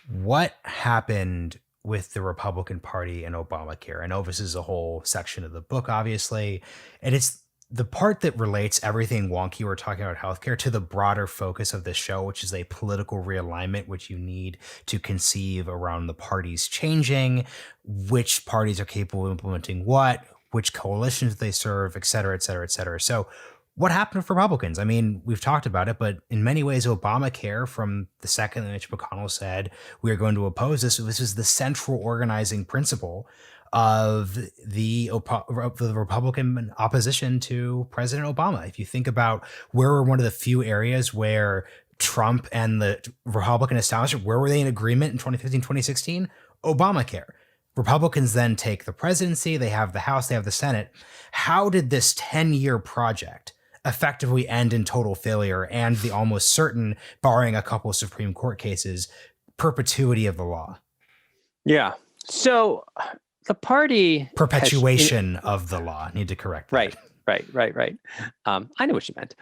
What happened with the Republican Party and Obamacare? I know this is a whole section of the book, obviously, and it's the part that relates everything wonky we're talking about healthcare to the broader focus of this show, which is a political realignment, which you need to conceive around the parties changing, which parties are capable of implementing what, which coalitions they serve, et cetera, et cetera, et cetera. So what happened with Republicans? We've talked about it, but in many ways, Obamacare, from the second that Mitch McConnell said, we are going to oppose this is the central organizing principle of the Republican opposition to President Obama. If you think about where we're one of the few areas where Trump and the Republican establishment, where were they in agreement in 2015, 2016? Obamacare. Republicans then take the presidency, they have the House, they have the Senate. How did this 10-year project effectively end in total failure and the almost certain, barring a couple of Supreme Court cases, perpetuity of the law?
Yeah. So the party
perpetuation of the law. Need to correct that.
Right. I know what you meant.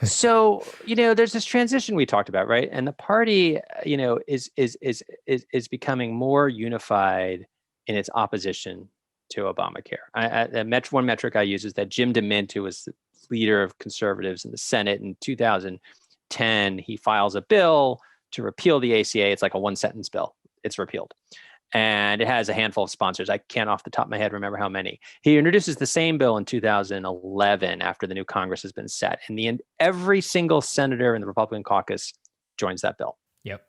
So there's this transition we talked about, right? And the party, is becoming more unified in its opposition to Obamacare. One metric I use is that Jim DeMint, who was the leader of conservatives in the Senate in 2010, he files a bill to repeal the ACA. It's like a one-sentence bill. It's repealed. And it has a handful of sponsors. I can't off the top of my head remember how many. He introduces the same bill in 2011 after the new Congress has been set. And every single senator in the Republican caucus joins that bill.
Yep.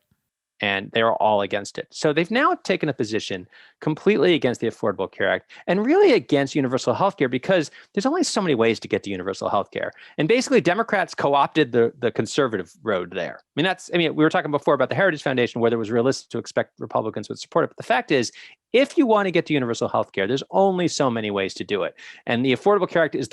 And they're all against it. So they've now taken a position completely against the Affordable Care Act and really against universal health care because there's only so many ways to get to universal health care. And basically Democrats co-opted the conservative road there. We were talking before about the Heritage Foundation, whether it was realistic to expect Republicans would support it. But the fact is, if you want to get to universal health care, there's only so many ways to do it. And the Affordable Care Act is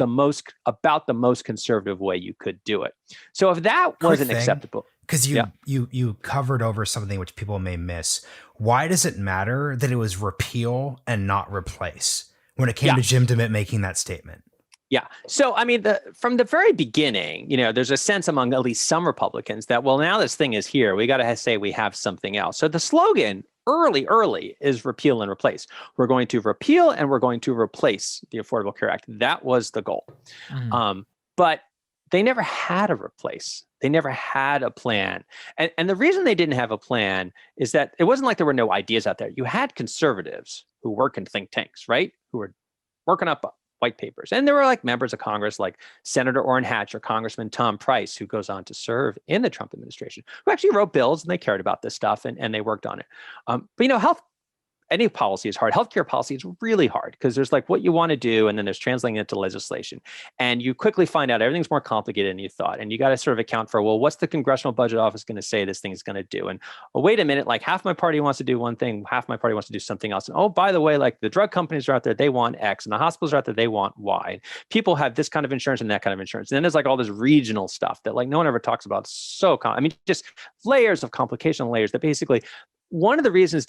about the most conservative way you could do it. So if that wasn't acceptable.
Because you covered over something which people may miss. Why does it matter that it was repeal and not replace when it came to Jim DeMint making that statement?
Yeah. So, I mean, from the very beginning, there's a sense among at least some Republicans that, well, now this thing is here. We got to say we have something else. So the slogan early is repeal and replace. We're going to repeal and we're going to replace the Affordable Care Act. That was the goal. But they never had a replace. They never had a plan. And the reason they didn't have a plan is that it wasn't like there were no ideas out there. You had conservatives who work in think tanks, right? Who were working up white papers. And there were like members of Congress like Senator Orrin Hatch or Congressman Tom Price, who goes on to serve in the Trump administration, who actually wrote bills and they cared about this stuff and they worked on it. But any policy is hard. Healthcare policy is really hard because there's like what you want to do, and then there's translating it to legislation. And you quickly find out everything's more complicated than you thought. And you got to sort of account for, well, what's the Congressional Budget Office going to say this thing is going to do? And oh, wait a minute, like half my party wants to do one thing, half my party wants to do something else. And oh, by the way, like the drug companies are out there, they want X, and the hospitals are out there, they want Y. People have this kind of insurance and that kind of insurance. And then there's like all this regional stuff that like no one ever talks about. Just layers of complication layers that basically. One of the reasons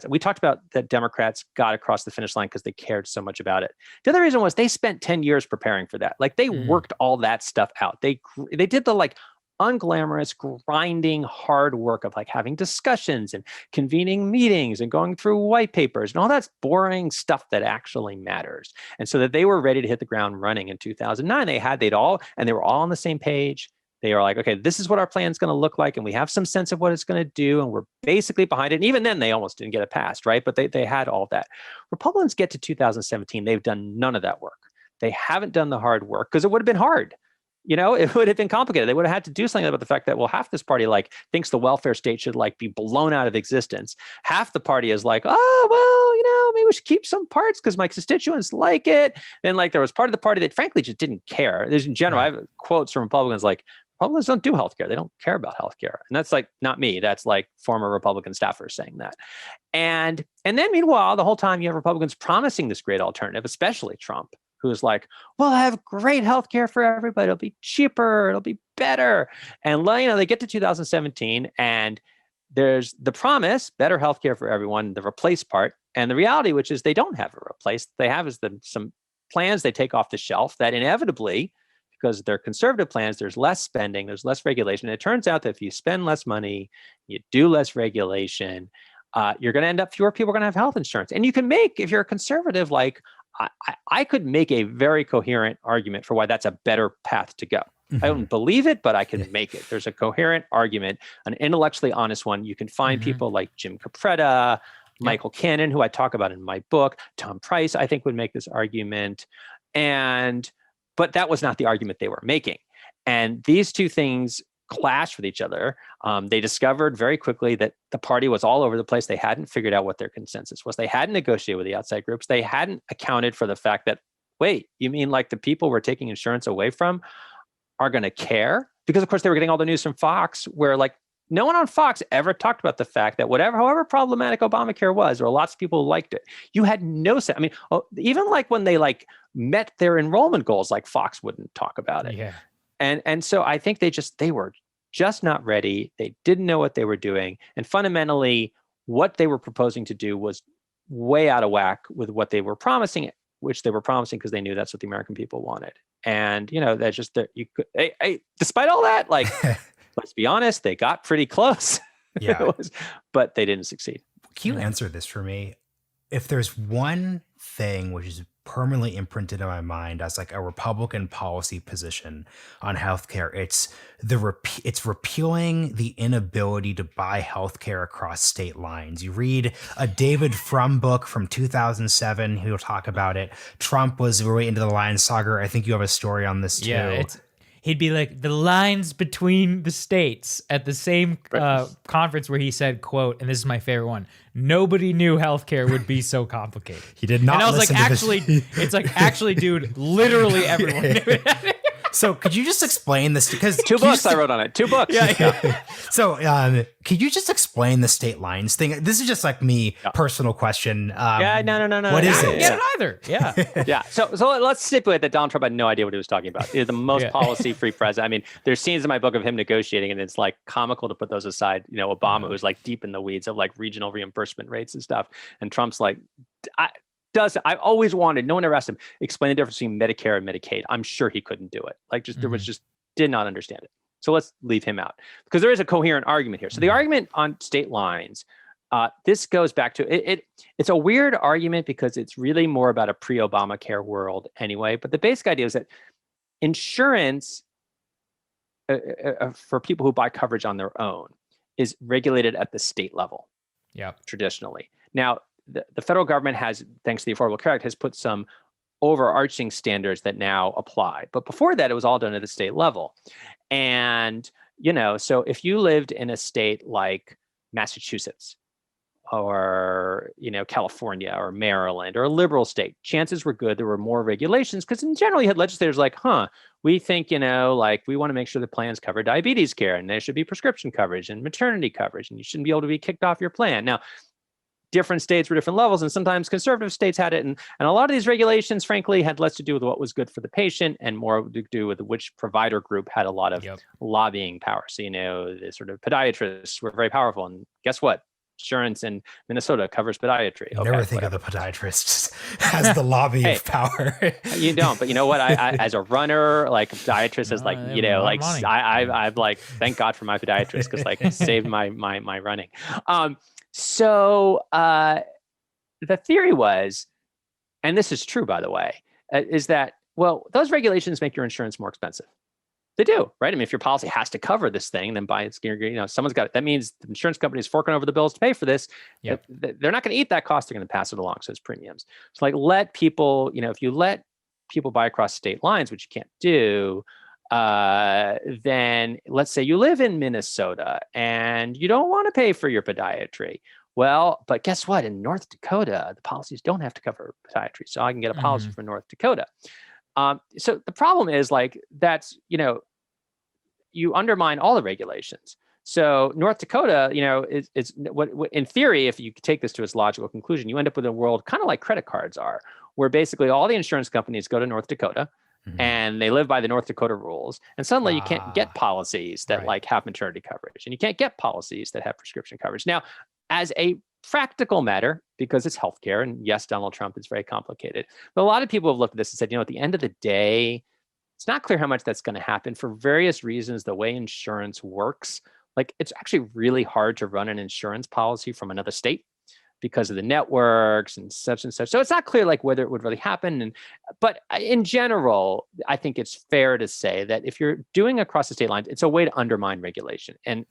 we talked about that Democrats got across the finish line because they cared so much about it. The other reason was they spent 10 years preparing for that. Like they worked all that stuff out. They did the like unglamorous, grinding, hard work of like having discussions and convening meetings and going through white papers and all that's boring stuff that actually matters. And so that they were ready to hit the ground running in 2009. They were all on the same page. They are like, okay, this is what our plan is going to look like, and we have some sense of what it's going to do, and we're basically behind it. And even then, they almost didn't get it passed, right? But they had all that. Republicans get to 2017, they've done none of that work. They haven't done the hard work because it would have been hard. It would have been complicated. They would have had to do something about the fact that, well, half this party like thinks the welfare state should like be blown out of existence. Half the party is like, oh, well, maybe we should keep some parts because my constituents like it. Then like there was part of the party that frankly just didn't care. There's in general, I have quotes from Republicans like, Republicans don't do healthcare. They don't care about healthcare. And that's like not me. That's like former Republican staffers saying that. And then meanwhile, the whole time you have Republicans promising this great alternative, especially Trump, who's like, we'll have great healthcare for everybody. It'll be cheaper. It'll be better. And they get to 2017 and there's the promise, better healthcare for everyone, the replace part. And the reality, which is they don't have a replace. They have is some plans they take off the shelf that inevitably, because they're conservative plans, there's less spending, there's less regulation. It turns out that if you spend less money, you do less regulation, you're going to end up fewer people are going to have health insurance. And you can make, if you're a conservative, like I could make a very coherent argument for why that's a better path to go. Mm-hmm. I don't believe it, but I can make it. There's a coherent argument, an intellectually honest one. You can find people like Jim Capretta, Michael Cannon, who I talk about in my book, Tom Price, I think would make this argument. But that was not the argument they were making. And these two things clashed with each other. They discovered very quickly that the party was all over the place. They hadn't figured out what their consensus was. They hadn't negotiated with the outside groups. They hadn't accounted for the fact that, wait, you mean like the people we're taking insurance away from are going to care? Because of course they were getting all the news from Fox where like no one on Fox ever talked about the fact that however problematic Obamacare was, there were lots of people who liked it. You had no sense. I mean, even like when they like met their enrollment goals, like Fox wouldn't talk about it. Yeah. And so I think they were just not ready. They didn't know what they were doing. And fundamentally, what they were proposing to do was way out of whack with what they were promising, which they were promising because they knew that's what the American people wanted. And, that's just that despite all that, like, let's be honest, they got pretty close. Yeah. But they didn't succeed.
Can you answer this for me? If there's one thing which is permanently imprinted in my mind as like a Republican policy position on healthcare, it's repealing the inability to buy healthcare across state lines. You read a David Frum book from 2007, he'll talk about it. Trump was way into the line saga. I think you have a story on this too. Yeah,
he'd be like, the lines between the states at the same conference where he said, quote, and this is my favorite one, nobody knew healthcare would be so complicated.
He did not.
And I was like, it's like, actually, dude, literally everyone knew it.
So could you just explain this? Because
two books I wrote on it. 2 books.
Yeah. So could you just explain the state lines thing? This is just like personal question.
No.
What is it?
I don't get it either. Yeah.
Yeah. So let's stipulate that Donald Trump had no idea what he was talking about. He's the most policy-free president. I mean, there's scenes in my book of him negotiating, and it's like comical to put those aside. Obama was like deep in the weeds of like regional reimbursement rates and stuff, and Trump's like, does. I've always wanted, no one ever asked him, explain the difference between Medicare and Medicaid. I'm sure he couldn't do it. Like just, there was just, did not understand it. So let's leave him out because there is a coherent argument here. So the argument on state lines, this goes back to it's a weird argument because it's really more about a pre-Obamacare world anyway. But the basic idea is that insurance for people who buy coverage on their own is regulated at the state level. Traditionally. Now, the federal government has, thanks to the Affordable Care Act, has put some overarching standards that now apply. But before that, it was all done at the state level. And, so if you lived in a state like Massachusetts or, California or Maryland or a liberal state, chances were good there were more regulations because in general you had legislators like, we think, like we want to make sure the plans cover diabetes care and there should be prescription coverage and maternity coverage and you shouldn't be able to be kicked off your plan. Now, different states were different levels and sometimes conservative states had it. And a lot of these regulations, frankly, had less to do with what was good for the patient and more to do with which provider group had a lot of lobbying power. So, the sort of podiatrists were very powerful. And guess what? Insurance in Minnesota covers podiatry.
You never think of the podiatrists as the lobby of power.
You don't, but you know what? I as a runner, like podiatrist is like, I've like, thank God for my podiatrist because like saved my running. So the theory was, and this is true, by the way, is that, well, those regulations make your insurance more expensive. They do, right? I mean, if your policy has to cover this thing, then someone's got it. That means the insurance company is forking over the bills to pay for this. They're not going to eat that cost. They're going to pass it along. So it's premiums. So like let people, if you let people buy across state lines, which you can't do, then let's say you live in Minnesota and you don't want to pay for your podiatry. Well, but guess what? In North Dakota, the policies don't have to cover podiatry. So I can get a policy for North Dakota. So the problem is like, that's, you undermine all the regulations. So North Dakota, is what in theory, if you take this to its logical conclusion, you end up with a world kind of like credit cards are, where basically all the insurance companies go to North Dakota and they live by the North Dakota rules. And suddenly you can't get policies that like have maternity coverage and you can't get policies that have prescription coverage. Now, as a practical matter, because it's healthcare, and yes, Donald Trump is very complicated, but a lot of people have looked at this and said, at the end of the day, it's not clear how much that's going to happen for various reasons. The way insurance works, like it's actually really hard to run an insurance policy from another state because of the networks and such and such. So it's not clear like whether it would really happen. But in general, I think it's fair to say that if you're doing across the state lines, it's a way to undermine regulation. And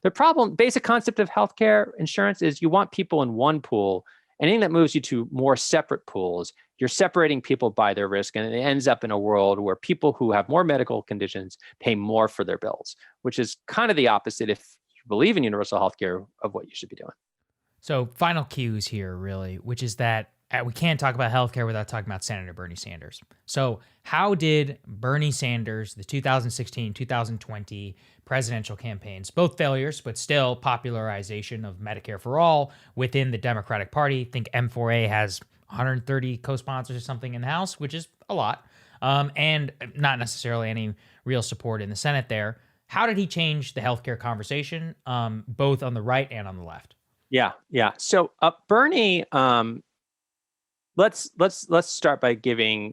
the problem, basic concept of healthcare insurance is you want people in one pool. Anything that moves you to more separate pools, you're separating people by their risk. And it ends up in a world where people who have more medical conditions pay more for their bills, which is kind of the opposite, if you believe in universal healthcare, of what you should be doing.
So final cues here, really, which is that we can't talk about healthcare without talking about Senator Bernie Sanders. So how did Bernie Sanders, the 2016, 2020 presidential campaigns, both failures, but still popularization of Medicare for all within the Democratic Party? I think M4A has 130 co-sponsors or something in the House, which is a lot, and not necessarily any real support in the Senate there. How did he change the healthcare conversation, both on the right and on the left?
Yeah. So Bernie, let's start by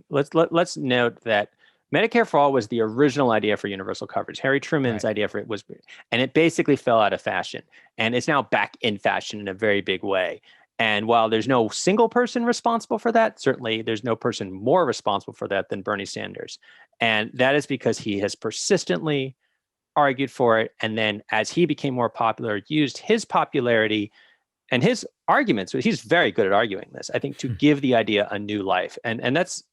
let's note that Medicare for All was the original idea for universal coverage. Harry Truman's idea for it was, and it basically fell out of fashion, and it's now back in fashion in a very big way. And while there's no single person responsible for that, certainly there's no person more responsible for that than Bernie Sanders, and that is because he has persistently argued for it, and then as he became more popular, used his popularity and his arguments. He's very good at arguing this, I think, to give the idea a new life, and that's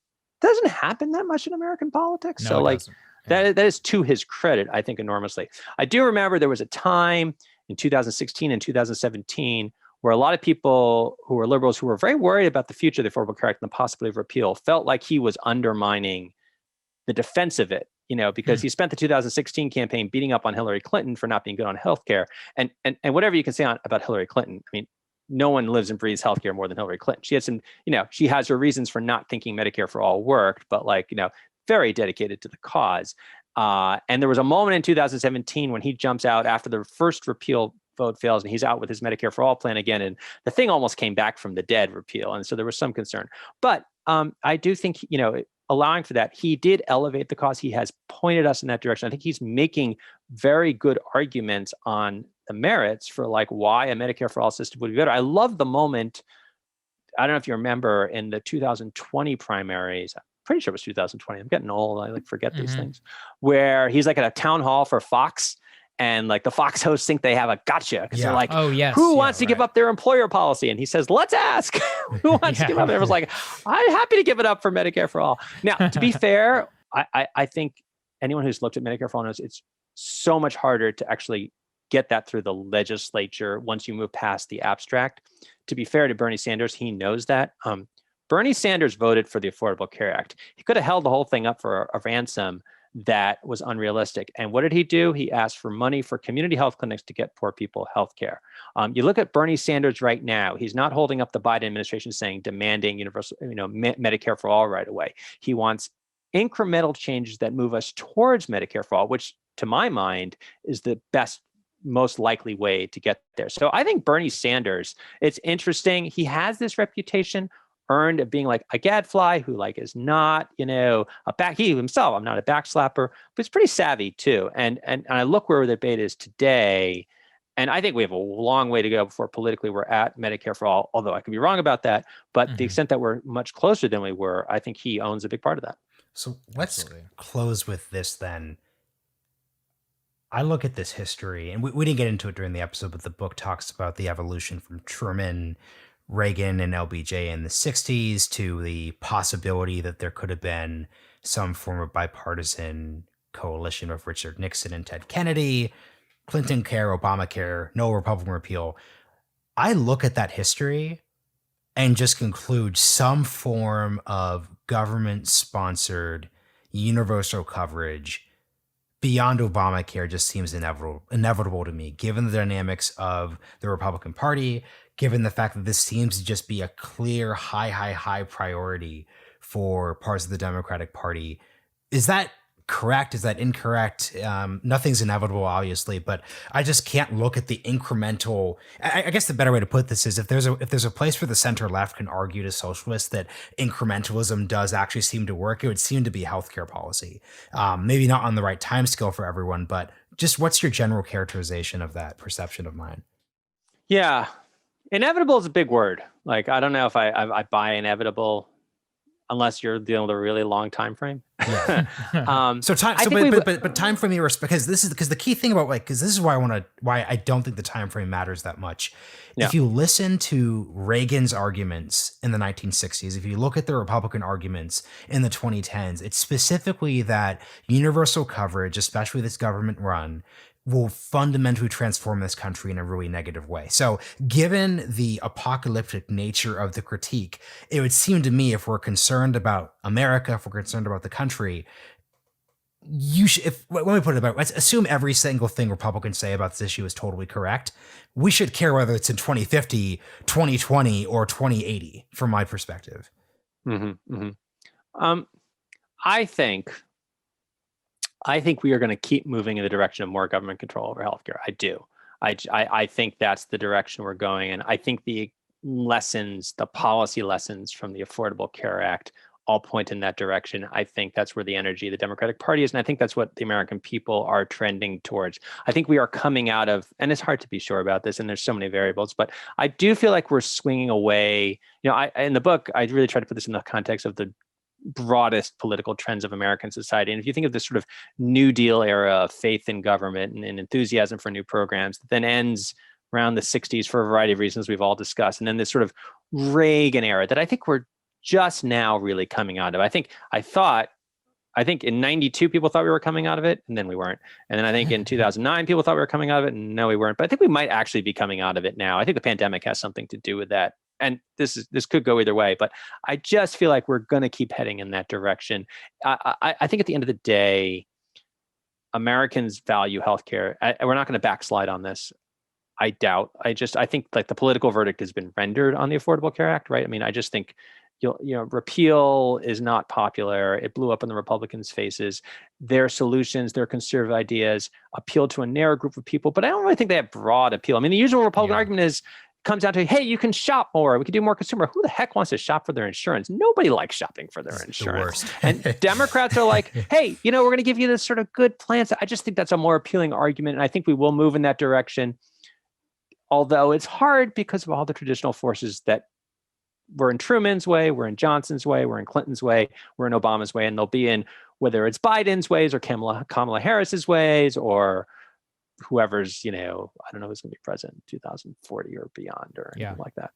doesn't happen that much in American politics.
No,
so like
yeah.
that is to his credit, I think, enormously. I do remember there was a time in 2016 and 2017 where a lot of people who were liberals who were very worried about the future of the Affordable Care Act and the possibility of repeal felt like he was undermining the defense of it, because he spent the 2016 campaign beating up on Hillary Clinton for not being good on healthcare. And whatever you can say about Hillary Clinton, I mean, no one lives and breathes healthcare more than Hillary Clinton. She had some, she has her reasons for not thinking Medicare for all worked, but very dedicated to the cause. And there was a moment in 2017 when he jumps out after the first repeal vote fails and he's out with his Medicare for All plan again. And the thing almost came back from the dead, repeal. And so there was some concern. But I do think, allowing for that, he did elevate the cause. He has pointed us in that direction. I think he's making very good arguments on the merits for like why a Medicare for All system would be better. I love the moment, I don't know if you remember, in the 2020 primaries, I'm pretty sure it was 2020. I'm getting old. I like forget these things, where he's like at a town hall for Fox, and like the Fox hosts think they have a gotcha because they're like,
oh yes,
who wants to give up their employer policy? And he says, let's ask. Who wants to give up? And everyone's like, I'm happy to give it up for Medicare for All. Now, to be fair, I think anyone who's looked at Medicare for All knows it's so much harder to actually get that through the legislature once you move past the abstract. To be fair to Bernie Sanders, he knows that. Bernie Sanders voted for the Affordable Care Act. He could have held the whole thing up for a ransom that was unrealistic. And what did he do? He asked for money for community health clinics to get poor people health care. You look at Bernie Sanders right now, he's not holding up the Biden administration saying demanding universal, Medicare for all right away. He wants incremental changes that move us towards Medicare for all, which to my mind is the best, most likely way to get there. So I think Bernie Sanders, it's interesting. He has this reputation earned of being like a gadfly who like is not, he himself, I'm not a backslapper, but he's pretty savvy too. And I look where the debate is today, and I think we have a long way to go before politically we're at Medicare for all, although I could be wrong about that. But the extent that we're much closer than we were, I think he owns a big part of that.
So let's close with this then. I look at this history, and we didn't get into it during the episode, but the book talks about the evolution from Truman, Reagan, and LBJ in the 60s to the possibility that there could have been some form of bipartisan coalition of Richard Nixon and Ted Kennedy, Clinton care, Obamacare, no Republican repeal. I look at that history and just conclude some form of government-sponsored universal coverage beyond Obamacare just seems inevitable to me, given the dynamics of the Republican Party, given the fact that this seems to just be a clear high priority for parts of the Democratic Party. Is that correct? Is that incorrect? Nothing's inevitable, obviously, but I just can't look at the incremental. I guess the better way to put this is if there's a place where the center left can argue to socialists that incrementalism does actually seem to work, it would seem to be healthcare policy. Maybe not on the right time scale for everyone, but just what's your general characterization of that perception of mine?
Yeah, inevitable is a big word. Like, I don't know if I buy inevitable unless you're dealing with a really long time frame.
Yeah. But time frame, because the key thing about because this is why I don't think the time frame matters that much. Yeah. If you listen to Reagan's arguments in the 1960s, if you look at the Republican arguments in the 2010s, it's specifically that universal coverage, especially this government run, will fundamentally transform this country in a really negative way. So given the apocalyptic nature of the critique, it would seem to me if we're concerned about America, if we're concerned about the country, you should, let me put it about, let's assume every single thing Republicans say about this issue is totally correct. We should care whether it's in 2050, 2020, or 2080, from my perspective.
I think we are going to keep moving in the direction of more government control over healthcare. I do. I think that's the direction we're going. And I think the policy lessons from the Affordable Care Act all point in that direction. I think that's where the energy of the Democratic Party is. And I think that's what the American people are trending towards. I think we are coming out of, and it's hard to be sure about this, and there's so many variables, but I do feel like we're swinging away. In the book, I really try to put this in the context of the broadest political trends of American society. And if you think of this sort of New Deal era of faith in government and enthusiasm for new programs, that then ends around the 60s for a variety of reasons we've all discussed. And then this sort of Reagan era that I think we're just now really coming out of. I think in 92, people thought we were coming out of it, and then we weren't. And then I think in 2009, people thought we were coming out of it, and no, we weren't. But I think we might actually be coming out of it now. I think the pandemic has something to do with that. And this could go either way, but I just feel like we're going to keep heading in that direction. I think at the end of the day, Americans value healthcare. We're not going to backslide on this. I doubt. I think like the political verdict has been rendered on the Affordable Care Act, right? I mean, I just think repeal is not popular. It blew up in the Republicans' faces. Their solutions, their conservative ideas appeal to a narrow group of people, but I don't really think they have broad appeal. I mean, the usual Republican argument comes down to, hey, you can shop more. We can do more consumer. Who the heck wants to shop for their insurance? Nobody likes shopping for their insurance. And Democrats are like, hey, we're going to give you this sort of good plans. I just think that's a more appealing argument. And I think we will move in that direction. Although it's hard because of all the traditional forces that were in Truman's way, we're in Johnson's way, we're in Clinton's way, we're in Obama's way, and they'll be in whether it's Biden's ways or Kamala Harris's ways or whoever's, I don't know who's going to be president in 2040 or beyond or anything like that.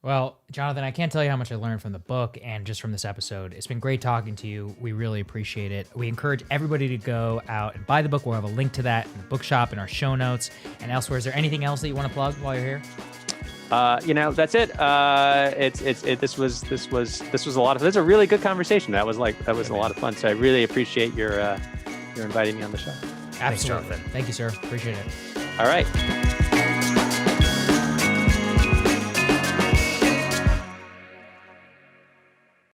Well, Jonathan, I can't tell you how much I learned from the book and just from this episode. It's been great talking to you. We really appreciate it. We encourage everybody to go out and buy the book. We'll have a link to that in the Bookshop, in our show notes, and elsewhere. Is there anything else that you want to plug while you're here?
That's it. This was a lot of. This is a really good conversation. That was a lot of fun. So I really appreciate your inviting me on the show.
Absolutely. Thank you, sir. Appreciate it.
All right.